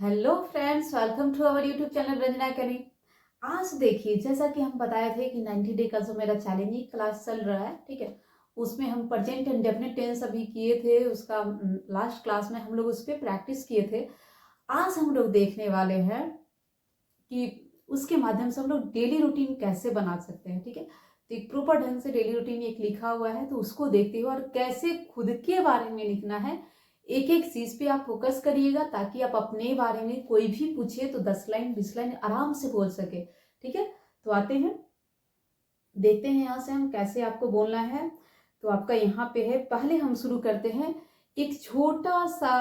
Hello friends, welcome to our YouTube channel Ranjana academy. आज देखिए, जैसा कि हम बताए थे कि 90 डे का जो मेरा चैलेंजिंग क्लास चल रहा है, ठीक है, उसमें हम प्रेजेंट इंडेफिनिट टेंस अभी किए थे। उसका लास्ट क्लास में हम लोग उस पर प्रैक्टिस किए थे। आज हम लोग देखने वाले हैं कि उसके माध्यम से हम लोग डेली रूटीन कैसे बना सकते हैं। ठीक है, तो एक प्रॉपर ढंग से डेली रूटीन एक लिखा हुआ है, तो उसको देखते हुए और कैसे खुद के बारे में लिखना है, एक एक चीज पे आप फोकस करिएगा ताकि आप अपने बारे में कोई भी पूछे तो 10 लाइन 20 लाइन आराम से बोल सके। ठीक है, तो आते हैं, देखते हैं यहाँ से हम कैसे आपको बोलना है। तो आपका यहाँ पे है, पहले हम शुरू करते हैं एक छोटा सा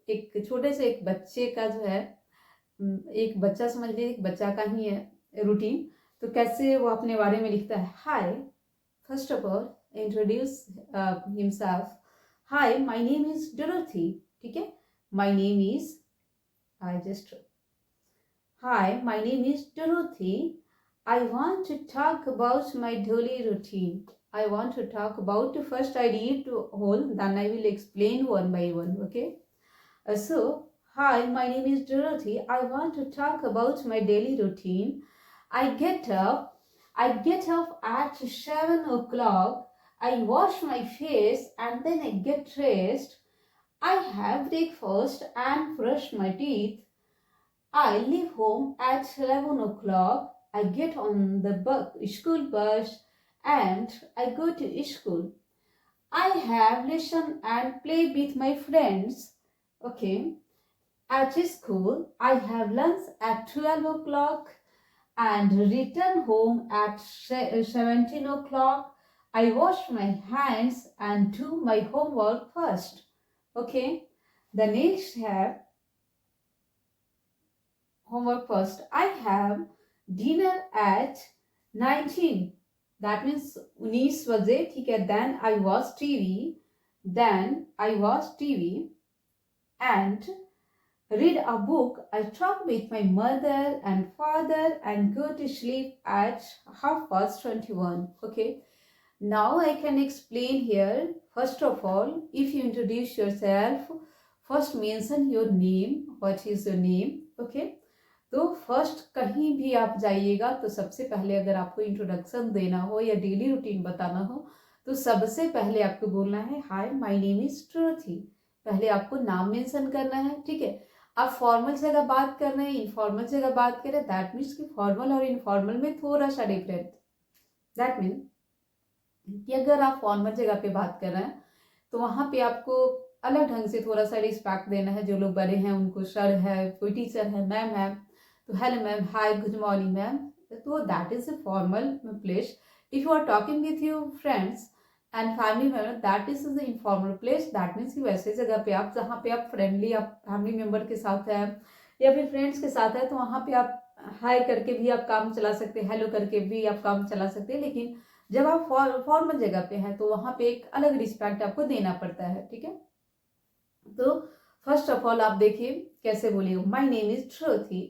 एक छोटे से एक बच्चे का जो है, एक बच्चा समझ लीजिए, एक बच्चा का ही है रूटीन। तो कैसे वो अपने बारे में लिखता है। Hi, first of all introduce himself. Hi, my name is Dorothy. ठीक है, my name is, I just, hi my name is Dorothy. I want to talk about my daily routine. I want to talk about, first I read to whole, then I will explain one by one. Okay. So, hi, my name is Dorothy. I want to talk about my daily routine. I get up. I get up at 7 o'clock. I wash my face and then I get dressed. I have breakfast and brush my teeth. I leave home at 11 o'clock. I get on the school bus and I go to school. I have lesson and play with my friends. Okay. At school, I have lunch at 12 o'clock and return home at 17 o'clock. I wash my hands and do my homework first. Okay. The next have homework first. I have dinner at 19. That means 19 बजे, ठीक है. Then I watch TV. Then I watch TV and read a book. I talk with my mother and father and go to sleep at 21:30. Okay. Now I can explain here. First of all, if you introduce yourself, first mention your name. What is your name? Okay. तो first कहीं भी आप जाइएगा तो सबसे पहले अगर आपको इंट्रोडक्शन देना हो या डेली रूटीन बताना हो तो सबसे पहले आपको बोलना है हाय माय नेम इज ट्रोथी। पहले आपको नाम मेंशन करना है। ठीक है, आप फॉर्मल जगह बात कर रहे हैं, इनफॉर्मल जगह बात कर रहे हैं, दैट मीन्स कि फॉर्मल और इनफॉर्मल में थोड़ा सा डिफरेंट। दैट मीन कि अगर आप फॉर्मल जगह पे बात कर रहे हैं तो वहां पे आपको अलग ढंग से थोड़ा सा रिस्पेक्ट देना है। जो लोग बड़े हैं उनको सर है, कोई टीचर है, मैम है, तो hello ma'am, hi, good morning ma'am. तो that is a formal place. If you are talking with your friends and family member, that is the informal place. That means कि वैसे जगह पे आप जहाँ पे आप फ्रेंडली, आप फैमिली मेम्बर के साथ है या फिर फ्रेंड्स के साथ है, तो वहाँ पे आप हाय करके भी आप काम चला सकते हैं, हेलो करके भी आप काम चला सकते हैं। लेकिन जब आप फॉर्मल जगह पे हैं तो वहाँ पे एक अलग रिस्पेक्ट आपको देना पड़ता है। ठीक है, तो फर्स्ट ऑफ ऑल आप देखिए कैसे बोलिए। My name is Dorothy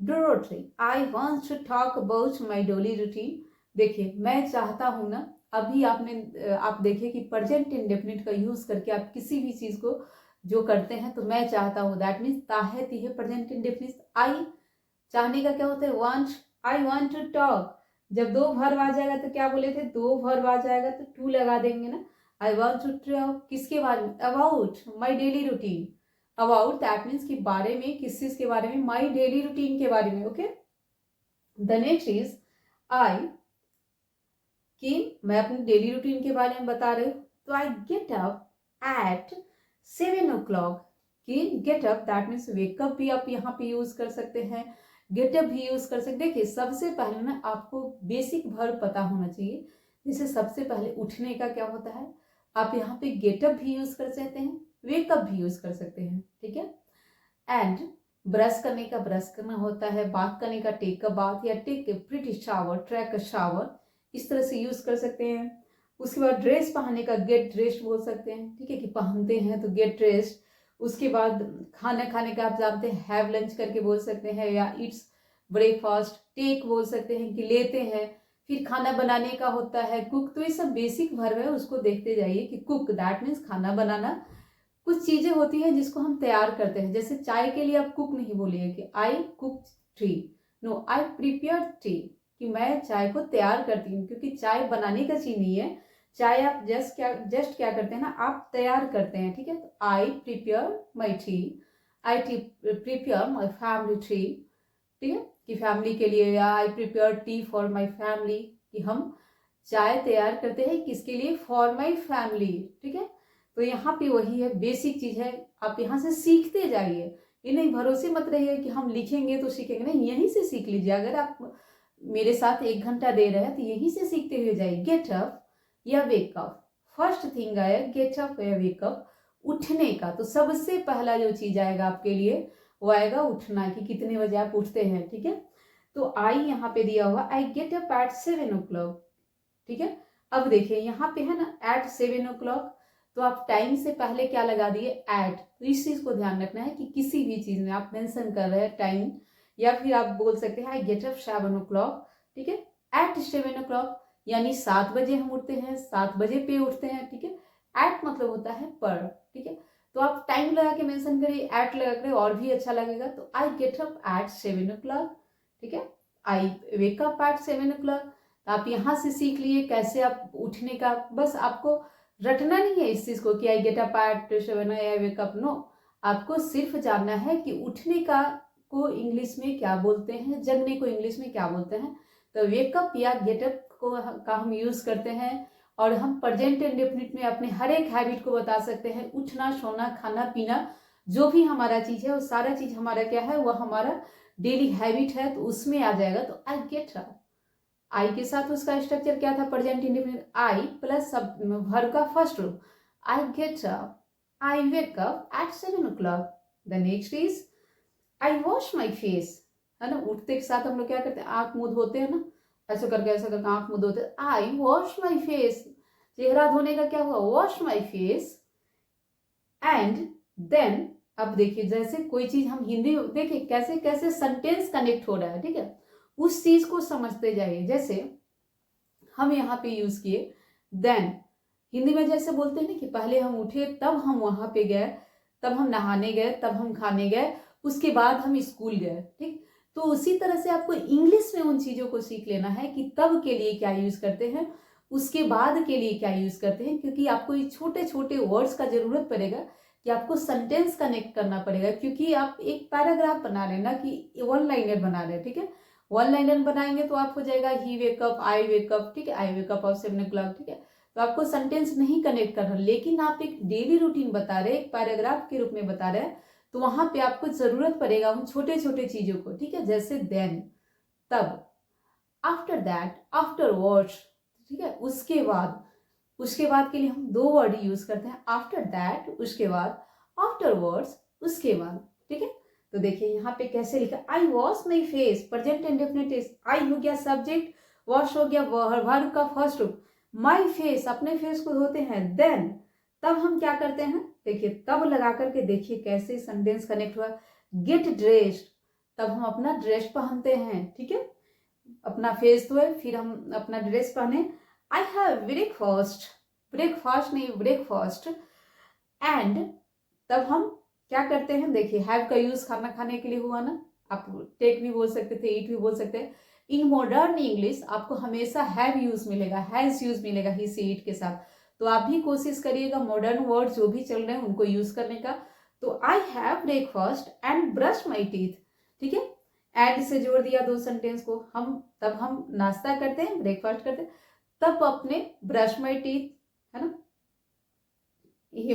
Dorothy. I want to talk about my daily routine. देखिए, मैं चाहता हूं ना, अभी आप देखिए कि प्रेजेंट इंडेफिनिट का यूज करके आप किसी भी चीज को जो करते हैं तो मैं चाहता हूं, दैट मीन्स ताहे तीहे प्रेजेंट इंडेफिनिट। आई चाहने का क्या होता है, want. I want to talk, जब दो वर्ब आ जाएगा तो क्या बोले थे, दो वर्ब आ जाएगा तो टू लगा देंगे ना। आई वांट टू टॉक किसके बारे में, about my daily routine. About that means कि बारे में, किस चीज के बारे में, माय डेली रूटीन के बारे में। ओके, द नेक्स्ट इज आई, कि मैं अपनी डेली रूटीन के बारे में बता रही हूँ। तो आई गेट अप एट 7 o'clock। कि get up that means wake up भी आप यहाँ पे यूज कर सकते हैं, गेटअप भी यूज कर सकते। देखिए, सबसे पहले ना आपको बेसिक वर्ब पता होना चाहिए। जैसे सबसे पहले उठने का क्या होता है, आप यहाँ पे गेटअप भी यूज कर सकते हैं, वेकअप भी यूज कर सकते हैं। ठीक है, एंड ब्रश करने का ब्रश करना होता है, बात करने का टेक अ बाथ या take a pretty shower, take a shower, इस तरह से यूज कर सकते हैं। उसके बाद ड्रेस पहनने का गेट ड्रेस्ड बोल सकते हैं। ठीक है, कि पहनते हैं तो गेट ड्रेस्ड। उसके बाद खाना खाने का आप जानते हैं, हैव लंच करके बोल सकते हैं, या इट्स ब्रेकफास्ट। टेक बोल सकते हैं कि लेते हैं। फिर खाना बनाने का होता है कुक। तो ये सब बेसिक वर्ब है, उसको देखते जाइए कि कुक दैट मीन्स खाना बनाना, कुछ चीजें होती हैं जिसको हम तैयार करते हैं, जैसे चाय के लिए आप कुक नहीं बोलिए कि I cook tea, no I prepare tea, कि मैं चाय को तैयार करती हूँ, क्योंकि चाय बनाने का चीज नहीं है, चाय आप जस्ट क्या करते हैं ना, आप तैयार करते हैं, ठीक है। तो I prepare my T, I prepare my family T, ठीक है, कि फैमिली के लिए, या आई prepare T for my family, कि हम चाय तैयार करते हैं किसके लिए, फॉर माई फैमिली, ठीक है। तो यहाँ पे वही है, बेसिक चीज है, आप यहाँ से सीखते जाइए, ये नहीं भरोसे मत रहिए कि हम लिखेंगे तो सीखेंगे, नहीं, यहीं से सीख लीजिए। अगर आप मेरे साथ 1 घंटा दे रहे हैं तो यहीं से सीखते हुए जाइए। गेट अप या वेकअप, फर्स्ट थिंग आया गेट अप या वेकअप, उठने का। तो सबसे पहला जो चीज आएगा आपके लिए वो आएगा उठना, कि कितने बजे आप उठते हैं, ठीक है। तो आई यहाँ पे दिया हुआ, आई गेट अप एट 7 o'clock, ठीक है। अब देखिए यहाँ पे है ना एट 7 o'clock, तो आप टाइम से पहले क्या लगा दिए, एट। तो इस चीज को ध्यान रखना है कि किसी भी चीज में आप मेंशन कर रहे हैं टाइम, या फिर आप बोल सकते हैं आई गेट अप 7 o'clock, ठीक है, एट 7 o'clock, यानी 7 बजे हम उठते हैं, 7 बजे पे उठते हैं, ठीक है। एट मतलब होता है पर, ठीक है। तो आप टाइम लगा के मेंशन करिए, एट लगा कर, और भी अच्छा लगेगा। तो आई गेट अप एट 7 o'clock, ठीक है, आई वेक अप एट 7 o'clock। तो आप यहाँ से सीख लिए कैसे आप उठने का, बस आपको रटना नहीं है इस चीज को कि I get up at 7 I wake up, no, आपको सिर्फ जानना है कि उठने का को इंग्लिश में क्या बोलते हैं, जगने को इंग्लिश में क्या बोलते हैं। तो वेकअप या गेटअप को का हम यूज करते हैं, और हम प्रेजेंट इंडेफिनिट में अपने हर एक हैबिट को बता सकते हैं, उठना, सोना, खाना पीना, जो भी हमारा चीज है वो सारा चीज हमारा क्या है, वह हमारा डेली हैबिट है, तो उसमें आ जाएगा। तो आई गेट अप, आई के साथ उसका स्ट्रक्चर क्या था, प्रेजेंट इंडेफिनिट, आई प्लस सब वर्ब का फर्स्ट रूप, आई get up, I wake up at 7 o'clock। The next is I wash my face, है ना, उठते के साथ हम लोग क्या करते हैं, आंख मुंह धोते हैं ना, ऐसे करके ऐसा करके आंख मुंह धोते हैं, आई वॉश माई फेस, चेहरा धोने का क्या हुआ, wash my face, and then. अब देखिए जैसे कोई चीज हम हिंदी में देखिए कैसे कैसे सेंटेंस कनेक्ट हो रहा है, ठीक है, उस चीज को समझते जाइए। जैसे हम यहाँ पे यूज किए देन, हिंदी में जैसे बोलते हैं ना कि पहले हम उठे, तब हम वहां पे गए, तब हम नहाने गए, तब हम खाने गए, उसके बाद हम स्कूल गए, ठीक। तो उसी तरह से आपको इंग्लिश में उन चीजों को सीख लेना है कि तब के लिए क्या यूज करते हैं, उसके बाद के लिए क्या यूज करते हैं, क्योंकि आपको ये छोटे छोटे वर्ड्स का जरूरत पड़ेगा, कि आपको सेंटेंस कनेक्ट करना पड़ेगा, क्योंकि आप एक पैराग्राफ बना रहे ना, कि 1 लाइनर बना रहे हैं, ठीक है। 1 लाइनर बनाएंगे तो आप हो जाएगा ही वेकअप, आई वेकअप, ठीक है, आई वेकअप ऑफ 7 o'clock, ठीक है। तो आपको सेंटेंस नहीं कनेक्ट करना, लेकिन आप एक डेली रूटीन बता रहे, एक पैराग्राफ के रूप में बता रहे हैं, तो वहां पे आपको जरूरत पड़ेगा उन छोटे छोटे चीजों को, ठीक है। जैसे देन, तब, आफ्टर दैट, आफ्टरवर्ड्स, ठीक है, उसके बाद। उसके बाद के लिए हम 2 वर्ड यूज करते हैं, आफ्टर दैट उसके बाद, आफ्टरवर्ड्स उसके बाद, ठीक है। तो देखिए यहाँ पे कैसे लिखा, I wash my face, present indefinite, I हो गया सब्जेक्ट, वॉश हो गया वर्ब का फर्स्ट रूप, माई फेस अपने फेस को धोते हैं, देन तब हम क्या करते हैं, देखिए तब लगा करके देखिए कैसे सेंटेंस कनेक्ट हुआ, गेट ड्रेस्ड, तब हम अपना ड्रेस पहनते हैं, ठीक है, अपना फेस धोए फिर हम अपना ड्रेस पहने, आई हैव ब्रेकफास्ट, ब्रेकफास्ट नहीं ब्रेकफास्ट, एंड तब हम क्या करते हैं, देखिए हैव का यूज खाना खाने के लिए हुआ ना, आप टेक भी बोल सकते थे, ईट भी बोल सकते हैं। इन मॉडर्न इंग्लिश आपको हमेशा हैव यूज मिलेगा, हैज यूज मिलेगा ही से ईट के साथ, तो आप भी कोशिश करिएगा मॉडर्न वर्ड जो भी चल रहे हैं उनको यूज करने का। तो I have breakfast and brush my teeth, ठीक है, एंड से जोड़ दिया 2 सेंटेंस को, हम तब हम नाश्ता करते हैं, ब्रेकफास्ट करते हैं, तब अपने ब्रश माई टीथ, है ना, ये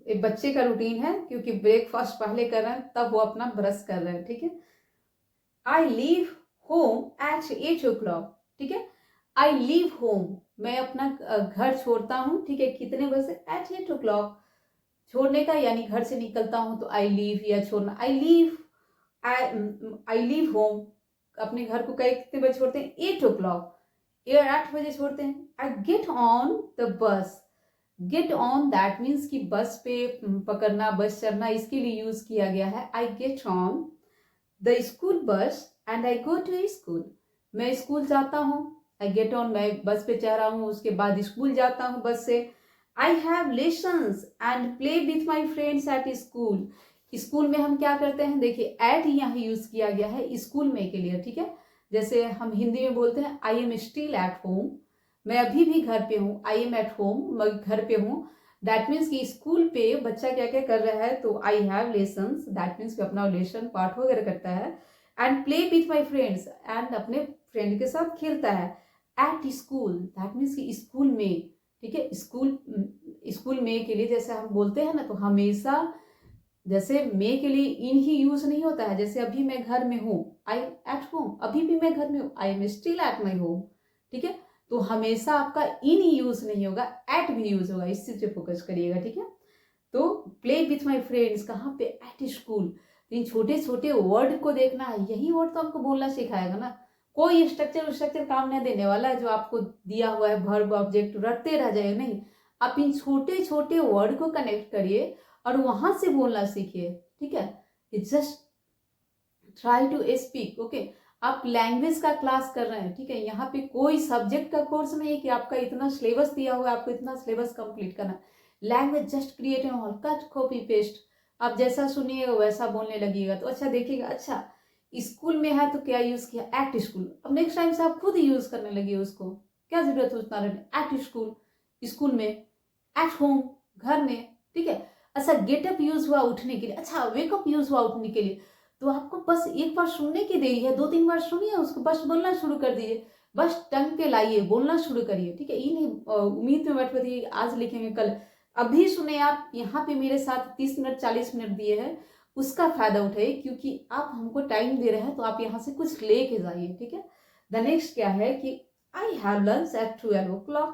एक बच्चे का रूटीन है, क्योंकि ब्रेकफास्ट पहले कर रहे हैं तब वो अपना ब्रश कर रहे हैं, ठीक है। I leave home at 8 o'clock, ठीक है, आई लीव होम, मैं अपना घर छोड़ता हूँ, ठीक है, कितने बजे, एट 8 o'clock, छोड़ने का यानी घर से निकलता हूँ, तो आई लीव या छोड़ना, आई लीव होम, अपने घर को कितने बजे छोड़ते हैं, 8 o'clock, 8 बजे छोड़ते हैं। आई get on the bus, get on that means कि बस पे पकड़ना, बस चढ़ना, इसके लिए यूज किया गया है। I get on the school bus and I go to school, मैं स्कूल जाता हूँ, आई गेट ऑन, मैं बस पे चढ़ रहा हूँ, उसके बाद स्कूल जाता हूँ बस से, I have lessons and play with my friends at school. School में हम क्या करते हैं, देखिए एट यहाँ यूज किया गया है स्कूल में के लिए, ठीक है। जैसे हम हिंदी में बोलते हैं I am still at home, मैं अभी भी घर पे हूँ, आई एम एट होम, मैं घर पे हूँ। दैट मीन्स कि स्कूल पे बच्चा क्या क्या कर रहा है, तो I have lessons, that means कि अपना लेसन पाठ वगैरह करता है, and play with my friends, and अपने फ्रेंड के साथ खेलता है। एट स्कूल दैट मीन्स कि स्कूल में, ठीक है। स्कूल में के लिए जैसे हम बोलते हैं ना, तो हमेशा जैसे मे के लिए इन ही यूज नहीं होता है। जैसे अभी मैं घर में हूँ, आई एट होम, अभी भी मैं घर में हूँ, I am still at my home, ठीक है। तो हमेशा आपका इन यूज नहीं होगा, एट भी यूज होगा, इस चीज पे फोकस करिएगा, ठीक है। तो प्ले विथ माई फ्रेंड्स कहाँ पे, एट स्कूल। इन छोटे छोटे वर्ड को देखना है, यही वर्ड तो आपको बोलना सिखाएगा ना। कोई स्ट्रक्चर काम नहीं देने वाला है जो आपको दिया हुआ है वर्ब ऑब्जेक्ट रटते रह जाए, नहीं। आप इन छोटे छोटे वर्ड को कनेक्ट करिए और वहां से बोलना सीखिए, ठीक है। It's just try to speak, okay. आप लैंग्वेज का क्लास कर रहे हैं, ठीक है। यहाँ पे कोई सब्जेक्ट का कोर्स नहीं है कि आपका इतना सिलेबस दिया हुआ है, आपको इतना सिलेबस कंप्लीट करना। Language just create and all, cut copy paste, आप जैसा सुनिएगा वैसा बोलने लगिएगा। तो अच्छा देखिएगा, अच्छा स्कूल में है तो क्या यूज किया, एट स्कूल। अब नेक्स्ट टाइम से आप खुद यूज करने लगिए उसको, क्या जरूरत है उतना रहने, एट स्कूल, स्कूल में, एट होम, घर में, ठीक है। अच्छा गेटअप यूज हुआ उठने के लिए, अच्छा वेकअप यूज हुआ उठने के लिए। तो आपको बस एक बार सुनने की देरी है, 2-3 बार सुनिए उसको, बस बोलना शुरू कर दीजिए, बस टंग पे लाइए, बोलना शुरू करिए, ठीक है। ये नहीं उम्मीद में बैठ बैठिए आज लिखेंगे कल। अभी सुने आप यहाँ पे मेरे साथ 30 मिनट 40 मिनट दिए हैं, उसका फायदा उठाइए, क्योंकि आप हमको टाइम दे रहे हैं तो आप यहाँ से कुछ लेके जाइए, ठीक है। द नेक्स्ट क्या है कि I have lunch eight 12 o'clock।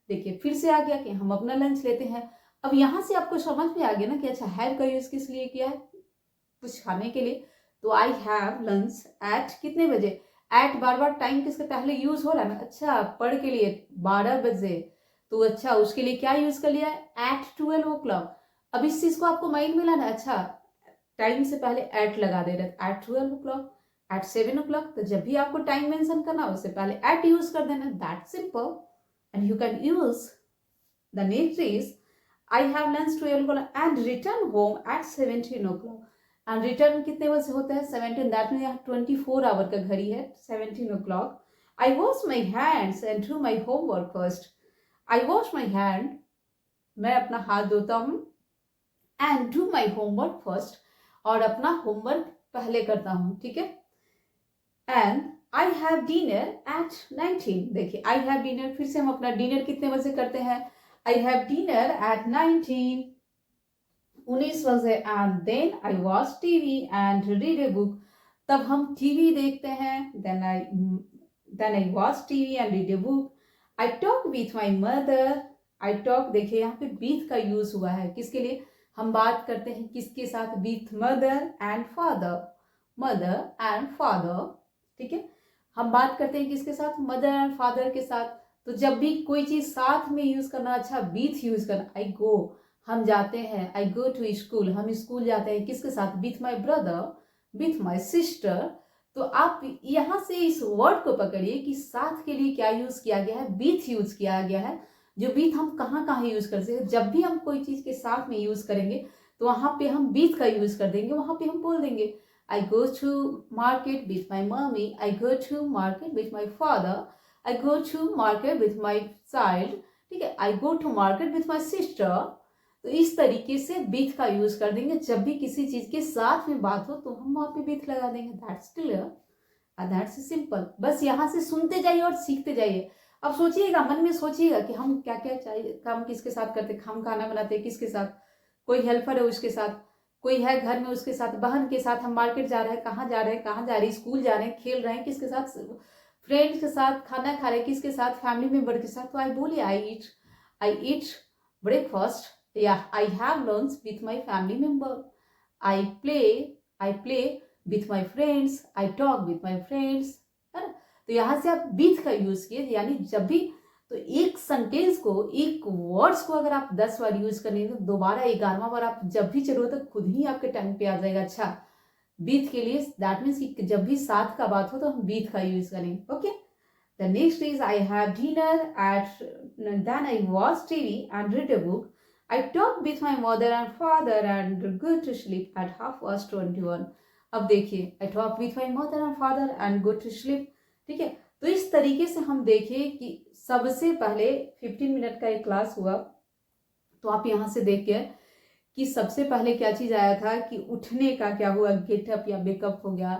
देखिए फिर से आ गया कि हम अपना लंच लेते हैं। अब यहाँ से आपको समझ में आ गया ना कि अच्छा हैव का यूज किस लिए किया है, कुछ खाने के लिए। तो आई हैव लंच एट कितने बजे, एट बार बार टाइम किसके पहले यूज हो रहा है ना, अच्छा पढ़ के लिए 12 बजे, तो अच्छा उसके लिए क्या यूज कर लिया है, एट 12 o'clock। अब इस चीज को आपको माइंड में लाना, अच्छा टाइम से पहले एट लगा दे रहे, एट 12 o'clock, एट 7 o'clock। तो जब भी आपको टाइम मेंशन करना हो उससे पहले एट यूज कर देना, that simple. And you can use the next is I have lunch 12 o'clock and return home at 17 o'clock। And return कितने बजे होता है, 17, दैट मीन यहाँ 24 आवर का घड़ी है, 17 o'clock। I wash my hands and do my homework first. I wash my hand, मैं अपना हाथ धोता हूँ, and do my homework first, और अपना होमवर्क पहले करता हूँ, ठीक है। And I have dinner at 19। देखिए आई हैव डिनर, फिर से हम अपना डिनर कितने बजे करते हैं, आई हैव डिनर एट 19 बजे, and then I watch TV and read a book. तब हम टीवी देखते हैं, then I watch TV and read a book. I talk with my mother, I talk, देखिए यहाँ पे बीथ का यूज हुआ है, किसके लिए, हम बात करते हैं किसके साथ, with mother and father, mother and father, ठीक है। हम बात करते हैं किसके साथ, मदर एंड फादर के साथ। तो जब भी कोई चीज साथ में यूज करना, अच्छा बीथ यूज करना, आई गो, हम जाते हैं, आई गो टू स्कूल, हम स्कूल जाते हैं किसके साथ, with my brother, with my sister. तो आप यहाँ से इस वर्ड को पकड़िए कि साथ के लिए क्या यूज किया गया है, बीथ यूज किया गया है। जो बीथ हम कहाँ कहाँ यूज कर सकते हैं, जब भी हम कोई चीज के साथ में यूज करेंगे तो वहां पे हम बीथ का यूज कर देंगे, वहां पे हम बोल देंगे I go to market with my mommy, I go to market with my father, I go to market with my child, ठीक है, I go to market with my sister। तो इस तरीके से बीथ का यूज कर देंगे, जब भी किसी चीज के साथ में बात हो तो हम वहां पे बीथ लगा देंगे, दैट्स क्लियर, दैट्स सिंपल। बस यहाँ से सुनते जाइए और सीखते जाइए। अब सोचिएगा, मन में सोचिएगा कि हम क्या क्या चाहिए काम किसके साथ करते, हम खाना बनाते किसके साथ, कोई हेल्पर है उसके साथ, कोई है घर में उसके साथ, बहन के साथ, हम मार्केट जा रहे हैं, कहाँ जा रहे हैं, कहाँ जा रहे हैं, स्कूल जा रहे हैं, खेल रहे हैं किसके साथ, फ्रेंड्स के साथ, खाना खा रहे हैं किसके साथ, फैमिली मेंबर के साथ। तो आई बोलिए आई ईट ब्रेकफास्ट, या I have lunch with my family member, I play with my friends, I talk with my friends, है ना। तो यहाँ से आप विथ का यूज किए, यानी जब भी, तो एक सेंटेंस को, एक वर्ड्स को अगर आप 10 बार यूज करेंगे तो दोबारा 11वां बार आप जब भी जरूरत है खुद ही आपके टंग पे आ जाएगा। अच्छा बीथ के लिए दैट मीन्स कि जब भी साथ का बात हो तो हम बीथ का यूज करेंगे, okay. The next is I have dinner at, then I watch TV and read a book. I talk with my mother and father and go to sleep at 21:30. अब देखिए, I talk with my mother and father and go to sleep. ठीक है, तो इस तरीके से हम देखें कि सबसे पहले 15 मिनट का एक क्लास हुआ, तो आप यहाँ से देखिए कि सबसे पहले क्या चीज आया था कि उठने का क्या हुआ, गेटअप या बेकअप हो गया।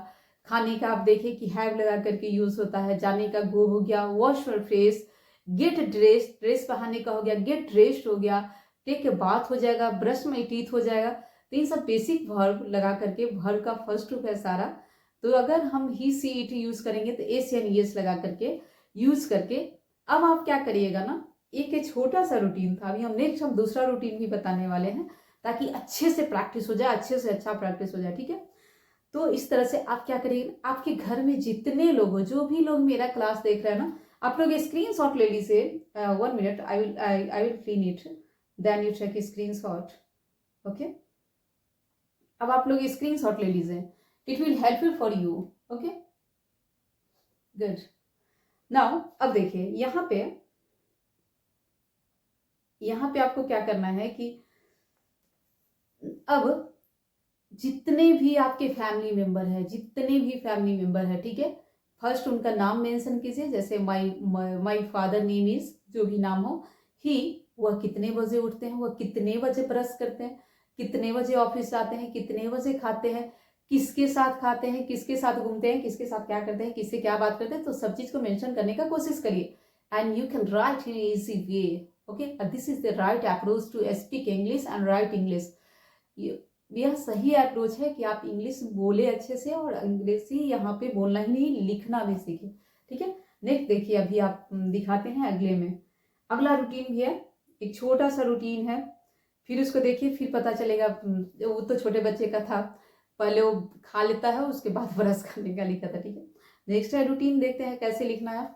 खाने का आप देखिए कि हैव लगा करके यूज होता है। जाने का गो हो गया, वॉश और फ्रेश, गेट ड्रेस, ड्रेस पहनने का हो गया, गेट ड्रेस्ड हो गया, टेक के बात हो जाएगा, ब्रश माई टीथ हो जाएगा। तो इन सब बेसिक वर्ब लगा करके वर्ब का फर्स्ट रूप है सारा। तो अगर हम ही सी इट यूज करेंगे तो एस यानी यस लगा करके यूज करके अब आप क्या करिएगा ना, एक छोटा सा रूटीन था, अभी हम नेक्स्ट हम दूसरा रूटीन भी बताने वाले हैं ताकि अच्छे से प्रैक्टिस हो जाए, अच्छे से अच्छा प्रैक्टिस हो जाए। ठीक है, तो इस तरह से आप क्या करिए, आपके घर में जितने लोग हो, जो भी लोग मेरा क्लास देख रहे हैं ना, आप लोग स्क्रीन शॉट ले लीजिए। 1 minute, I will clean it, then you take screenshot. Okay, अब आप लोग स्क्रीन शॉट ले लीजिए, it will helpful for you. Okay, good. Now अब देखिए यहाँ पे आपको क्या करना है कि अब जितने भी आपके फैमिली मेंबर है, ठीक है, फर्स्ट उनका नाम मेंशन कीजिए। जैसे माई फादर नेम इज, जो भी नाम हो, ही, वह कितने बजे उठते हैं, वह कितने बजे ब्रश करते हैं, कितने बजे ऑफिस जाते हैं, कितने बजे खाते हैं, किसके साथ खाते हैं, किसके साथ घूमते हैं, किसके साथ क्या करते हैं, किससे क्या बात करते हैं। तो सब चीज को मेंशन करने का कोशिश करिए and you can write in easy way. Okay, this is the right approach to speak English and write English. यह सही अप्रोच है कि आप इंग्लिश बोले अच्छे से और अंग्रेजी यहाँ पे बोलना ही नहीं, लिखना भी सीखे। ठीक है, नेक्स्ट देखिए, अभी आप दिखाते हैं अगले में। अगला रूटीन भी है, एक छोटा सा रूटीन है, फिर उसको देखिए, फिर पता चलेगा। वो तो छोटे बच्चे का था, पहले वो खा लेता है उसके बाद ब्रश करने का लिखा था। ठीक है, नेक्स्ट है रूटीन, देखते हैं कैसे लिखना है।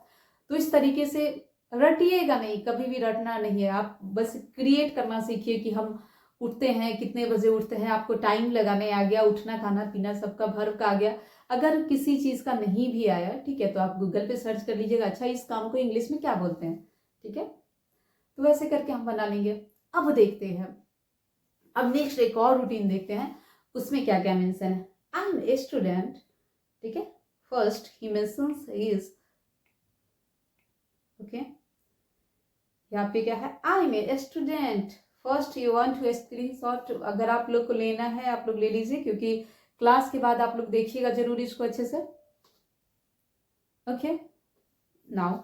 तो इस तरीके से रटिएगा नहीं, कभी भी रटना नहीं है, आप बस क्रिएट करना सीखिए कि हम उठते हैं, कितने बजे उठते हैं, आपको टाइम लगाने आ गया, उठना खाना पीना सबका वर्ब का आ गया। अगर किसी चीज का नहीं भी आया, ठीक है, तो आप गूगल पे सर्च कर लीजिएगा, अच्छा इस काम को इंग्लिश में क्या बोलते हैं। ठीक है, तो वैसे करके हम बना लेंगे। अब देखते हैं, अब नेक्स्ट एक और रूटीन देखते हैं, उसमें क्या क्या मेंशन है। आई एम ए स्टूडेंट, ठीक है, first he mentions is, okay, यहाँ पे क्या है, I am a student. First you want to screenshot, अगर आप लोग को लेना है आप लोग ले लीजिए, क्योंकि क्लास के बाद आप लोग देखिएगा जरूर इसको अच्छे से। Okay, now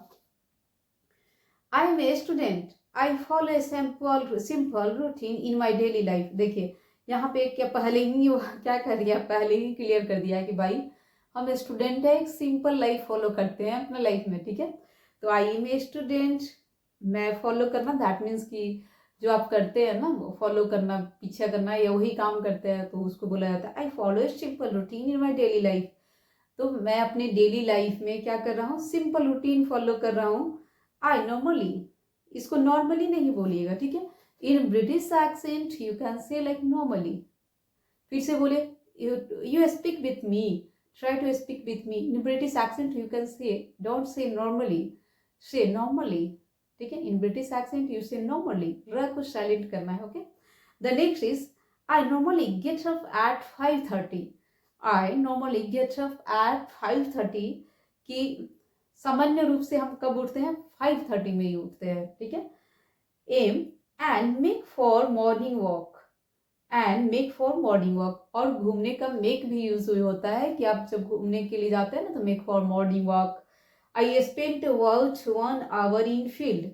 I am a student, I follow a simple routine in my daily life. देखिए यहाँ पे क्या पहले ही क्या कर दिया, पहले ही क्लियर कर दिया कि भाई हम स्टूडेंट है, एक सिंपल लाइफ फॉलो करते हैं अपना लाइफ में। ठीक है, तो आई एम ए स्टूडेंट, मैं फॉलो करना, दैट मीन्स कि जो आप करते हैं ना, फॉलो करना, पीछा करना, या वही काम करते हैं तो उसको बोला जाता है आई follow a simple routine in my daily life. तो मैं अपने डेली लाइफ में क्या कर रहा हूँ, सिंपल रूटीन फॉलो कर रहा हूँ। आई नॉर्मली, इसको नॉर्मली नहीं बोलिएगा, ठीक है, in British accent you can say like normally. फिर से बोले, you speak with me, try to speak with me in British accent you can say, don't say normally, say normally. ठीक है, in British accent you say normally, र को silent करना है। Okay, the next is I normally get up at 5:30। I normally get up at 5:30 कि सामान्य रूप से हम कब उठते हैं, 5:30 में ही उठते हैं। ठीक है, am and make for morning walk, and make for morning walk, और घूमने का मेक भी यूज होता है कि आप जब घूमने के लिए जाते हैं ना तो make for morning walk. I spent about 1 hour in field.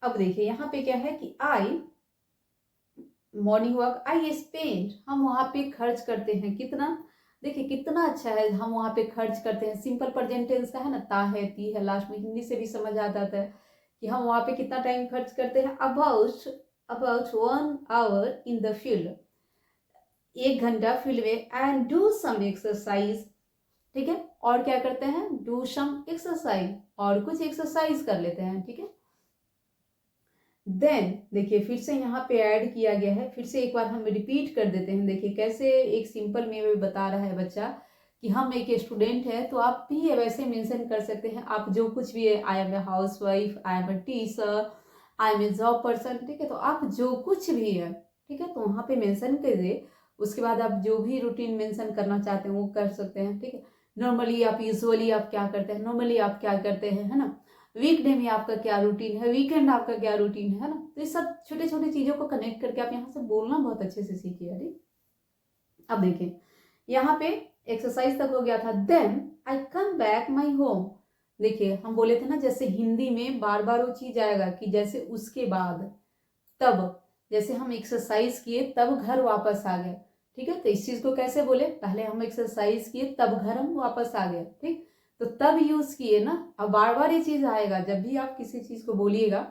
अब देखिए यहाँ पे क्या है कि I morning walk, I spend, हम वहां पे खर्च करते हैं कितना, देखिए कितना अच्छा है, हम वहां पे खर्च करते हैं। सिंपल प्रेजेंट टेंस का है ना, ता है, ती है लास्ट में, हिंदी से भी समझ आ जाता है कि हम वहां पे कितना टाइम खर्च करते हैं। About 1 hour in the field, 1 घंटा फील्ड में, एंड डू सम एक्सरसाइज। ठीक है, और क्या करते हैं, डू सम एक्सरसाइज, और कुछ एक्सरसाइज कर लेते हैं। ठीक है, देन देखिए फिर से यहाँ पे ऐड किया गया है, फिर से एक बार हम रिपीट कर देते हैं। देखिए कैसे एक सिंपल वे में बता रहा है बच्चा कि हम एक स्टूडेंट है तो आप भी वैसे मेंशन कर सकते हैं, आप जो कुछ भी है, I am a housewife, I am a teacher, I am a job person, ठीक है। तो आप जो कुछ भी है, ठीक है, तो वहाँ पे मेंशन कर दे। उसके बाद आप जो भी रूटीन मेंशन करना चाहते हैं वो कर सकते हैं, ठीक है। नॉर्मली आप, यूजुअली आप क्या करते हैं, नॉर्मली आप क्या करते हैं, है ना। वीकडे में आपका क्या रूटीन है, वीकेंड आपका क्या रूटीन है ना। तो ये सब छोटे छोटे चीजों को कनेक्ट करके आप यहाँ से बोलना बहुत अच्छे से सीखिए। अरे अब देखिए यहाँ पे एक्सरसाइज तक हो गया था। Then I come back my home. देखिए हम बोले थे ना, जैसे हिंदी में बार बार वो चीज आएगा कि जैसे उसके बाद, तब, जैसे हम एक्सरसाइज किए तब घर वापस आ गए, ठीक है। तो इस चीज को कैसे बोले, पहले हम एक्सरसाइज किए तब घर हम वापस आ गए, ठीक। तो तब यूज किए ना। अब बार बार ये चीज आएगा जब भी आप किसी चीज को बोलिएगा,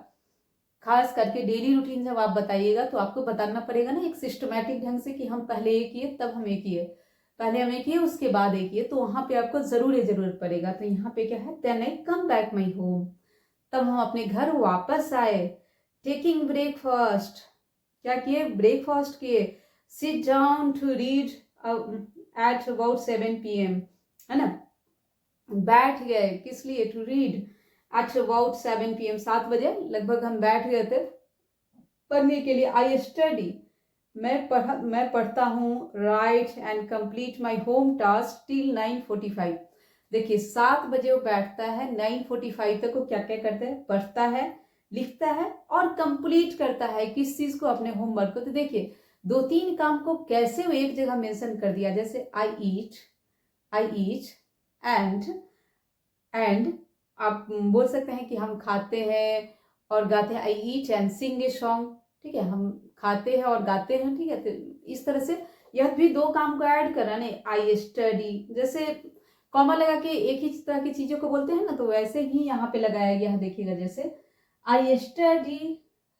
खास करके डेली रूटीन जब आप बताइएगा तो आपको बताना पड़ेगा ना एक सिस्टमैटिक ढंग से कि हम पहले ये किए तब हम ये किए, पहले हम ये किए उसके बाद ये किए। तो वहां पे आपको जरूर ये जरूरत पड़ेगा। तो यहाँ पे क्या है, then I come back my home, तब हम अपने घर वापस आए। टेकिंग ब्रेकफास्ट, क्या किए, ब्रेकफास्ट किए। Sit down to read at about 7 PM, है ना। बैठ गए किस लिए, to read at about 7 PM, 7 बजे लगभग हम बैठ गए थे पढ़ने के लिए। आई स्टडी, मैं पढ़ता हूँ। Right and complete my home task till 9:45। देखिए 7 बजे वो बैठता है, 9:45 तक वो क्या क्या करता है, पढ़ता है, लिखता है और कंप्लीट करता है किस चीज को, अपने होमवर्क को। तो देखिए 2-3 काम को कैसे वो एक जगह मेंशन कर दिया, जैसे आई ईट एंड आप बोल सकते हैं कि हम खाते हैं और गाते हैं, आई eat and Singh a song, ठीक है। हम खाते हैं और गाते हैं, ठीक है। तो इस तरह से यह भी 2 काम को ऐड करा नहीं, आई स्टडी, जैसे कॉमा लगा के एक ही तरह की चीजों को बोलते हैं ना, तो वैसे ही यहाँ पे लगाया गया है। देखिएगा जैसे I study,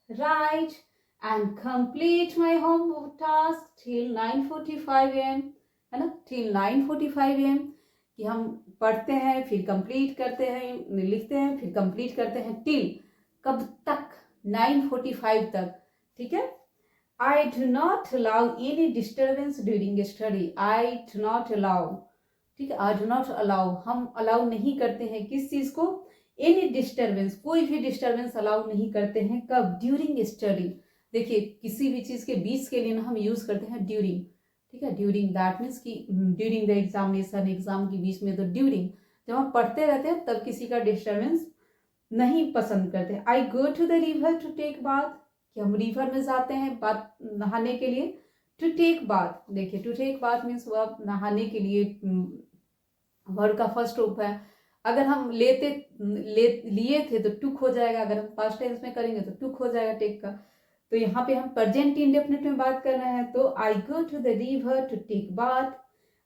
right and complete my home task till 9:45 AM, है ना, टिल 9:45 AM, कि हम पढ़ते हैं फिर कंप्लीट करते हैं, लिखते हैं फिर कंप्लीट करते हैं, टिल कब तक, 9:45 तक, ठीक है। I do not allow any disturbance during study, I do not allow, ठीक है। आई डू नॉट अलाउ, हम अलाउ नहीं करते हैं किस चीज को, एनी डिस्टर्बेंस, कोई भी डिस्टर्बेंस अलाउ नहीं करते हैं, कब, ड्यूरिंग स्टडी। देखिए किसी भी चीज के बीच के लिए ना हम यूज करते हैं ड्यूरिंग, ठीक है। ड्यूरिंग दैट मीन्स कि ड्यूरिंग द एग्जामिनेशन, एग्जाम के बीच में, तो ड्यूरिंग जब हम पढ़ते रहते हैं तब किसी का डिस्टर्बेंस नहीं पसंद करते। I go to the river to take bath, कि हम रिवर में जाते हैं बात नहाने के लिए। टू टेक बाथ, देखिए टू टेक बाथ मीन्स वह नहाने के लिए, वर्ड का फर्स्ट रूप है। अगर हम लिए थे तो टुक हो जाएगा, अगर हम पास्ट टेंस में करेंगे तो टुक हो जाएगा टेक का। तो यहाँ पे हम प्रेजेंट इंडेफिनिट में बात कर रहे हैं, तो I go to the river to take bath.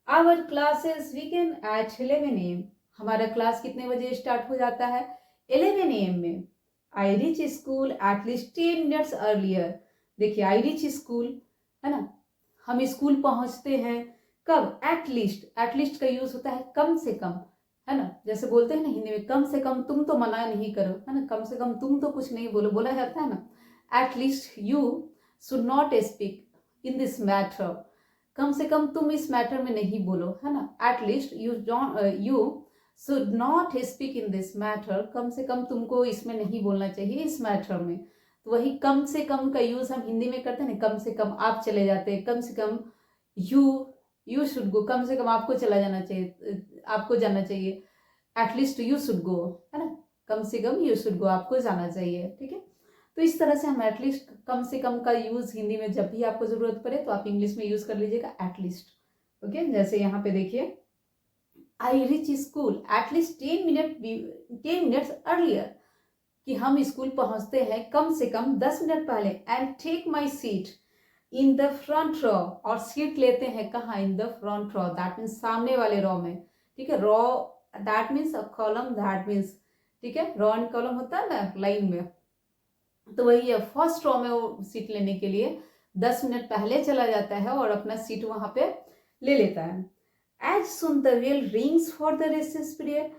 Our classes begin at 11 AM, हमारा क्लास कितने बजे स्टार्ट हो जाता है, 11 AM में। I reach school at least 10 minutes earlier, देखिए आई रीच स्कूल, है ना, हम स्कूल पहुंचते हैं कब, एट लीस्ट का यूज होता है कम से कम, है ना। जैसे बोलते हैं ना हिंदी में, कम से कम तुम तो मना नहीं करो, है ना, कम से कम तुम तो कुछ नहीं बोलो, बोला जाता है ना। At least you should not speak in this matter, कम से कम तुम इस मैटर में नहीं बोलो, है ना। At least you should not speak in this matter, कम से कम तुमको इसमें नहीं बोलना चाहिए, इस मैटर में। तो वही कम से कम का यूज हम हिंदी में करते हैं ना, कम से कम आप चले जाते हैं, कम से कम यू शुड गो, कम से कम आपको चला जाना चाहिए, आपको जाना चाहिए। एटलीस्ट यू शुड गो, है ना, कम से कम यू शुड गो, आपको जाना चाहिए, ठीक है। तो इस तरह से हम एटलीस्ट, कम से कम का यूज हिंदी में जब भी आपको जरूरत पड़े तो आप इंग्लिश में यूज कर लीजिएगा एटलीस्ट, ओके। जैसे यहाँ पे देखिए I reach school at least 10 minutes earlier, कि हम स्कूल पहुंचते हैं कम से कम 10 मिनट पहले। And take my seat in the front row, और सीट लेते हैं कहाँ, in the front row, that means सामने वाले रो में, ठीक है। Row that means a column, that means, ठीक है, रो एंड कॉलम होता है ना लाइन में, तो वही है, फर्स्ट रो में वो सीट लेने के लिए 10 मिनट पहले चला जाता है और अपना सीट वहां पे ले लेता है। As soon the bell rings for the recess period,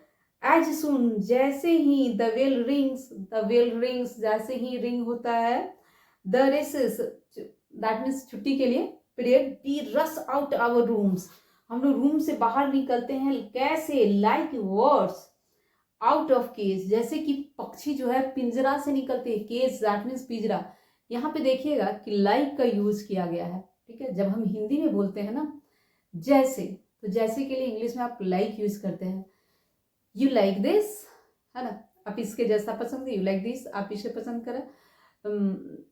as soon जैसे ही, द बेल रिंग्स जैसे ही रिंग होता है, द रेसेस दैट मीन्स छुट्टी के लिए, period, we rush out our rooms, हम लोग रूम से बाहर निकलते हैं कैसे, like words out of cage, जैसे कि पक्षी जो है पिंजरा से निकलते हैं, केज दैट मीन्स पिंजरा। यहाँ पे देखिएगा कि लाइक का यूज किया गया है, ठीक है। जब हम हिंदी में बोलते हैं ना जैसे, तो जैसे के लिए इंग्लिश में आप लाइक यूज करते हैं, यू लाइक दिस, है ना, आप इसके जैसा पसंद है, यू लाइक दिस, आप इसे पसंद करें।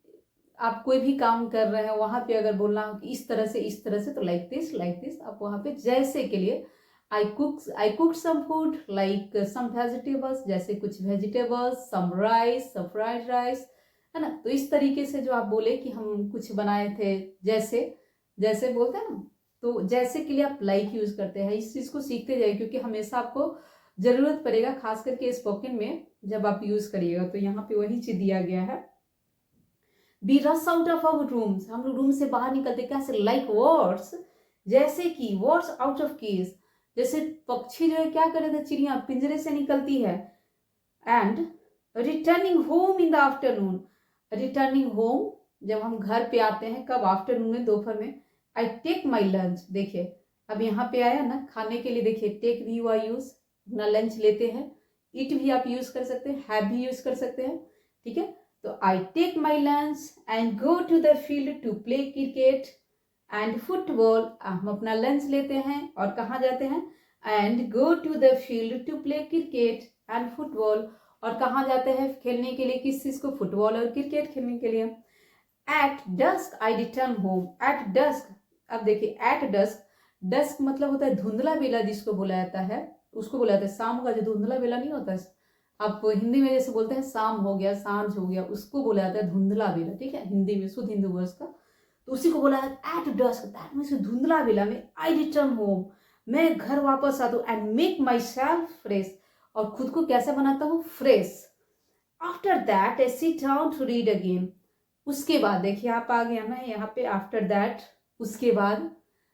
आप कोई भी काम कर रहे हैं वहां पे अगर बोलना हो कि इस तरह से इस तरह से, तो लाइक दिस, आप वहां पे जैसे के लिए I cook some food like some vegetables, जैसे कुछ vegetables, some rice, some fried rice, है ना। तो इस तरीके से जो आप बोले कि हम कुछ बनाए थे, जैसे जैसे बोलते हैं ना, तो जैसे के लिए आप लाइक यूज करते हैं। इस चीज को सीखते जाइए क्योंकि हमेशा आपको जरूरत पड़ेगा, खास करके स्पोकन में जब आप यूज करिएगा। तो यहाँ पे वही चीज दिया गया है, बी रस आउट ऑफ आवर रूम्स, हम लोग रूम से बाहर निकलते कैसे, लाइक वर्ड्स, जैसे कि वर्ड्स आउट ऑफ केज, जैसे पक्षी जो है क्या कर रहे थे, चिड़िया पिंजरे से निकलती है। And returning home in the afternoon, returning home जब हम घर पे आते हैं, कब, आफ्टरनून में, दोपहर में। आई टेक माई लंच, देखिए अब यहाँ पे आया ना खाने के लिए, देखिए टेक भी हुआ यूज, अपना लंच लेते हैं, ईट भी आप यूज कर सकते हैं, हैव भी यूज कर सकते हैं, ठीक है। तो I take my lunch and go to the field to play cricket and football, हम अपना लंच लेते हैं और कहाँ जाते हैं, and go to the field to play cricket and football, और कहाँ जाते हैं खेलने के लिए, किस चीज को, फुटबॉल और क्रिकेट खेलने के लिए। एट डस्क आई रिटर्न होम, एट डस्क, अब देखिए एट डस्क, डस्क मतलब होता है धुंधला बेला, जिसको बोला जाता है, उसको बोला जाता है शाम का जो धुंधला बेला नहीं होता है, आप हिंदी में जैसे बोलते हैं शाम हो गया, सांझ हो गया, उसको बोला जाता है धुंधला बेला, ठीक है, हिंदी में, शुद्ध हिंदी वर्ष का। तो उसी को बोला है एट डस्क, दैट मीन्स धुंधला बेला में आई रिटर्न होम, मैं घर वापस आता हूँ, and make myself fresh, और खुद को कैसे बनाता हूँ, fresh. After that I sit down to read again, उसके बाद देखिए आप आ गया ना यहाँ पे, आफ्टर दैट, उसके बाद,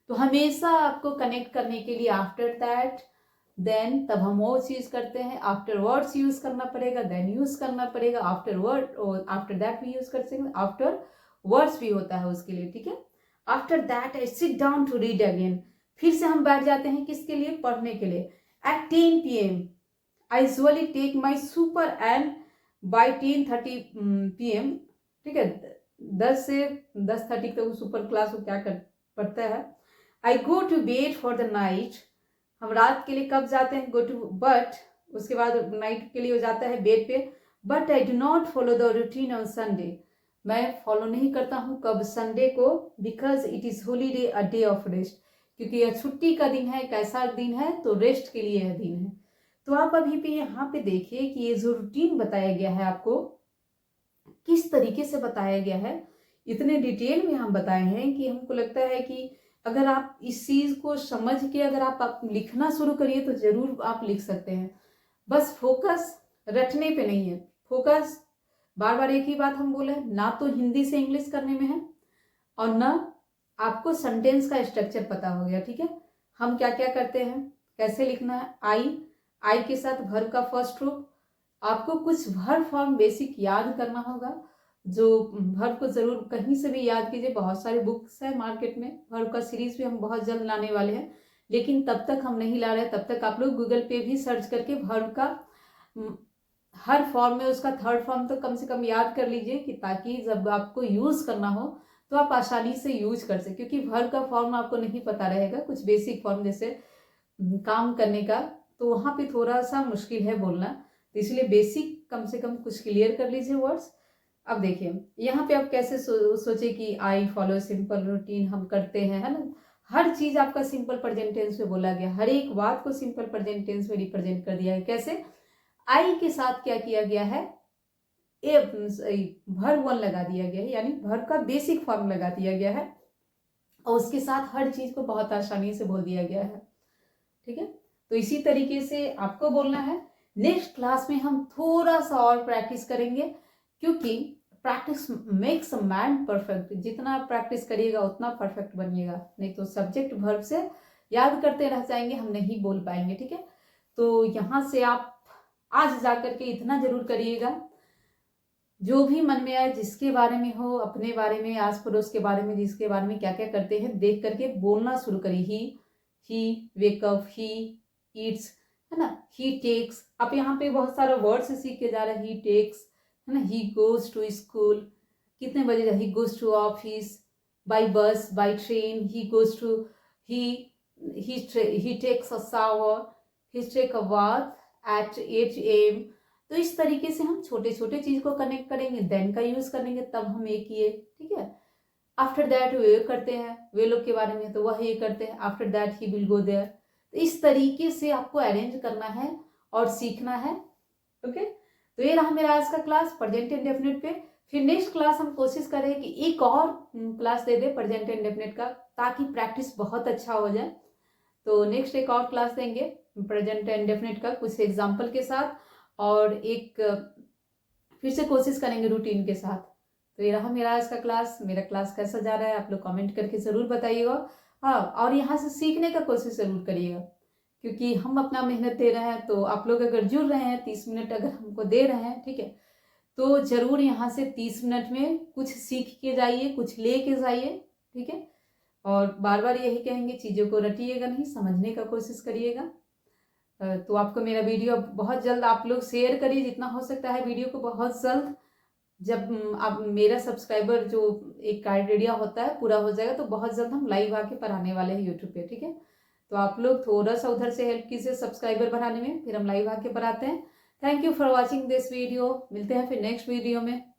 तो हमेशा आपको कनेक्ट करने के लिए आफ्टर दैट, देन, तब हम वो चीज करते हैं, आफ्टर वर्ड्स यूज करना पड़ेगा, देन यूज करना पड़ेगा, आफ्टर वर्ड और आफ्टर दैट भी यूज कर सकते हैं, आफ्टर वर्ड्स भी होता है उसके लिए, ठीक है। After that I sit down to read again, फिर से हम बैठ जाते हैं किसके लिए, पढ़ने के लिए। At 10 PM I usually take my supper and by 10:30 PM, ठीक है, 10 से 10:30 तक सुपर क्लास को क्या कर पढ़ता है। I go to bed for the night, हम रात के लिए कब जाते हैं, गो टू, बट उसके बाद नाइट के लिए हो जाता है बेड पे। But I do not follow the routine on Sunday, मैं फॉलो नहीं करता हूँ कब, संडे को, because it is holiday, a day of rest, क्योंकि यह छुट्टी का दिन है, कैसा दिन है, तो रेस्ट के लिए यह दिन है। तो आप अभी पे यहाँ पे देखिए कि ये जो रूटीन बताया गया है आपको किस तरीके से बताया गया है, इतने डिटेल में हम बताए हैं कि हमको लगता है कि अगर आप इस चीज को समझ के अगर आप लिखना शुरू करिए तो जरूर आप लिख सकते हैं। बस फोकस रटने पे नहीं है, फोकस बार बार एक ही बात हम बोले, ना तो हिंदी से इंग्लिश करने में है और ना आपको सेंटेंस का स्ट्रक्चर पता हो गया, ठीक है। हम क्या क्या करते हैं, कैसे लिखना है, आई के साथ वर्ब का फर्स्ट रूप, आपको कुछ वर्ब फॉर्म बेसिक याद करना होगा, जो वर्ब को जरूर कहीं से भी याद कीजिए, बहुत सारे बुक्स है मार्केट में, वर्ब का सीरीज भी हम बहुत जल्द लाने वाले हैं, लेकिन तब तक हम नहीं ला रहे, तब तक आप लोग गूगल पे भी सर्च करके वर्ब का हर फॉर्म में उसका थर्ड फॉर्म तो कम से कम याद कर लीजिए, कि ताकि जब आपको यूज करना हो तो आप आसानी से यूज कर सके, क्योंकि वर्ब का फॉर्म आपको नहीं पता रहेगा, कुछ बेसिक फॉर्म जैसे काम करने का, तो वहां पे थोड़ा सा मुश्किल है बोलना, तो इसलिए बेसिक कम से कम कुछ क्लियर कर लीजिए वर्ड्स। अब देखिए यहाँ पे आप कैसे सोचे कि आई फॉलो सिंपल रूटीन हम करते हैं, है ना, हर चीज आपका सिंपल प्रेजेंट टेंस में बोला गया, हर एक बात को सिंपल प्रेजेंट टेंस में रिप्रेजेंट कर दिया है। कैसे, आई के साथ क्या किया गया है, ए वर्ब वन लगा दिया गया है, यानी वर्ब का बेसिक फॉर्म लगा दिया गया है, और उसके साथ हर चीज को बहुत आसानी से बोल दिया गया है, ठीक है। तो इसी तरीके से आपको बोलना है। नेक्स्ट क्लास में हम थोड़ा सा और प्रैक्टिस करेंगे, क्योंकि practice makes a man perfect, जितना आप प्रैक्टिस करिएगा उतना परफेक्ट बनिएगा, नहीं तो सब्जेक्ट वर्ब से याद करते रह जाएंगे, हम नहीं बोल पाएंगे, ठीक है। तो यहाँ से आप आज जाकर के इतना जरूर करिएगा, जो भी मन में आए, जिसके बारे में हो, अपने बारे में, आस पड़ोस के बारे में, जिसके बारे में क्या क्या करते हैं, देख करके बोलना शुरू करिए, ही वेक अप, ही ईट्स, है ना, ही टेक्स। आप यहाँ पे बहुत सारा वर्ड से सीख के जा रहे हैं। ही टेक्स, है ना, ही गोज टू स्कूल, कितने बजे he goes to office, by bus, by train, he goes to, he takes a shower, he take a bath at 8 AM। तो इस तरीके से हम छोटे छोटे चीज को कनेक्ट करेंगे, देन का यूज करेंगे, तब हम ये किए, ठीक है। आफ्टर दैट वे करते हैं, वे लोग के बारे में तो वह ये करते हैं, after that he will go there. तो इस तरीके से आपको अरेंज करना है और सीखना है, ओके। तो ये रहा मेरा आज का क्लास प्रेजेंट इंडेफिनिट पे। फिर नेक्स्ट क्लास हम कोशिश करें कि एक और क्लास दे दे प्रेजेंट इंडेफिनिट का, ताकि प्रैक्टिस बहुत अच्छा हो जाए। तो नेक्स्ट एक और क्लास देंगे प्रेजेंट इंडेफिनिट का कुछ एग्जाम्पल के साथ, और एक फिर से कोशिश करेंगे रूटीन के साथ। तो ये रहा मेरा आज का क्लास। मेरा क्लास कैसा जा रहा है आप लोग कमेंट करके ज़रूर बताइएगा। हाँ, और यहाँ से सीखने का कोशिश ज़रूर करिएगा, क्योंकि हम अपना मेहनत दे रहे हैं, तो आप लोग अगर जुड़ रहे हैं 30 मिनट अगर हमको दे रहे हैं, ठीक है, तो ज़रूर यहाँ से 30 मिनट में कुछ सीख के जाइए, कुछ ले के जाइए, ठीक है। और बार बार यही कहेंगे, चीज़ों को रटिएगा नहीं, समझने का कोशिश करिएगा। तो आपको मेरा वीडियो बहुत जल्द आप लोग शेयर करिए जितना हो सकता है वीडियो को बहुत जल्द। जब आप मेरा सब्सक्राइबर जो एक क्राइटेरिया होता है पूरा हो जाएगा, तो बहुत जल्द हम लाइव आके पढ़ाने वाले हैं यूट्यूब पे, ठीक है। तो आप लोग थोड़ा सा उधर से हेल्प कीजिए सब्सक्राइबर बढ़ाने में, फिर हम लाइव आके पढ़ाते हैं। Thank you for watching this video. मिलते हैं फिर नेक्स्ट वीडियो में।